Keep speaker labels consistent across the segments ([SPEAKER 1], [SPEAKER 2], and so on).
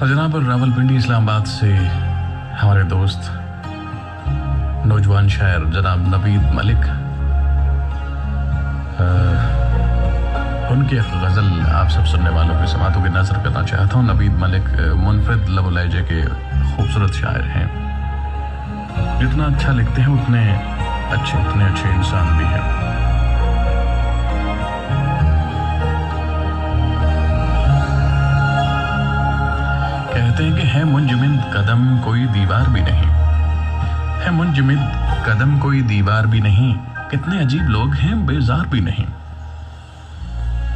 [SPEAKER 1] और जनाब रावलपिंडी इस्लामाबाद से हमारे दोस्त नौजवान शायर जनाब नवीद मलिक, उनकी एक गज़ल आप सब सुनने वालों की समातों की नज़र करना चाहता हूँ। नवीद मलिक मुनफरिद लबो लहजे के खूबसूरत शायर हैं। जितना अच्छा लिखते हैं उतने अच्छे इंसान भी हैं। कहते हैं कि है मुंजमिद कदम कोई दीवार भी नहीं, है मुंजमिद कदम कोई दीवार भी नहीं, कितने अजीब लोग हैं बेजार भी नहीं।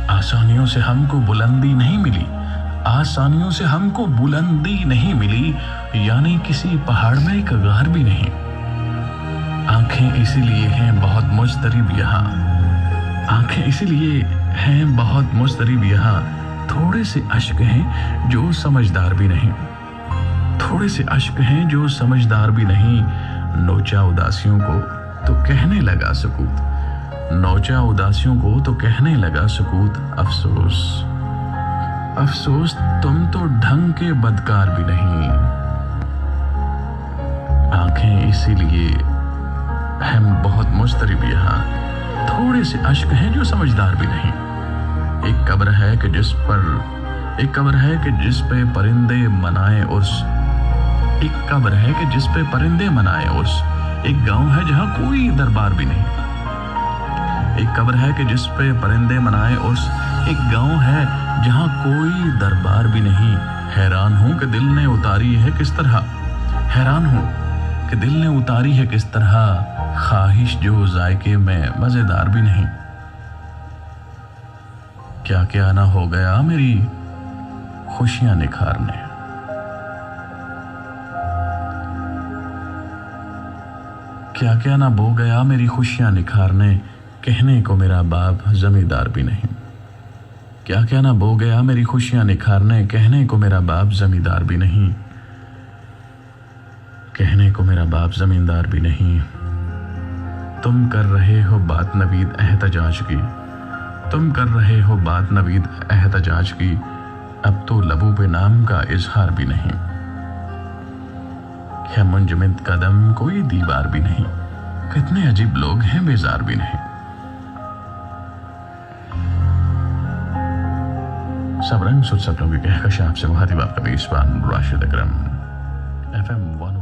[SPEAKER 1] आसानियों से हमको बुलंदी नहीं मिली, आसानियों से हमको बुलंदी नहीं मिली, यानी किसी पहाड़ में एक गार भी नहीं। आंखें इसीलिए हैं बहुत मुस्तरिब यहाँ, आंखें इसीलिए हैं बहुत मुस्तरिब यहाँ, थोड़े से अश्क हैं जो समझदार भी नहीं, थोड़े से अश्क हैं जो समझदार भी नहीं। नोचा उदासियों को तो कहने लगा सकूत, नोचा उदासियों को तो कहने लगा सकूत। अफसोस अफसोस तुम तो ढंग के बदकार भी नहीं। आंखें इसीलिए हम बहुत मुस्तरिब यहाँ, थोड़े से अश्क हैं जो समझदार भी नहीं। एक कब्र है कि जिस पे परिंदे मनाए उर्स, एक कब्र है कि जिस पे परिंदे मनाए उर्स, एक गांव है जहां कोई दरबार भी नहीं। एक कब्र है कि जिस पे परिंदे मनाए उर्स, एक गांव है जहां कोई दरबार भी नहीं। हैरान हूं कि दिल ने उतारी है किस तरह, हैरान हूं कि दिल ने उतारी है किस तरह, ख्वाहिश जो जायके में मजेदार भी नहीं। क्या क्या ना हो गया मेरी खुशियां निखारने, क्या क्या ना बो गया मेरी खुशियां निखारने, कहने को मेरा बाप जमींदार भी नहीं। क्या क्या ना बो गया मेरी खुशियां निखारने, कहने को मेरा बाप जमींदार भी नहीं, कहने को मेरा बाप जमींदार भी नहीं। तुम कर रहे हो बात नवीद एहतजाज की, तुम कर रहे हो बात नवीद एहतजाज की, अब तो लबों पे नाम का इजहार भी नहीं। है मुंजमिद कदम कोई दीवार भी नहीं, कितने अजीब लोग हैं बेजार भी नहीं। सब रंग सुध सब लोग कहकश आपसे मुखातिब आपका मेजबान राशिद अकरम, FM 1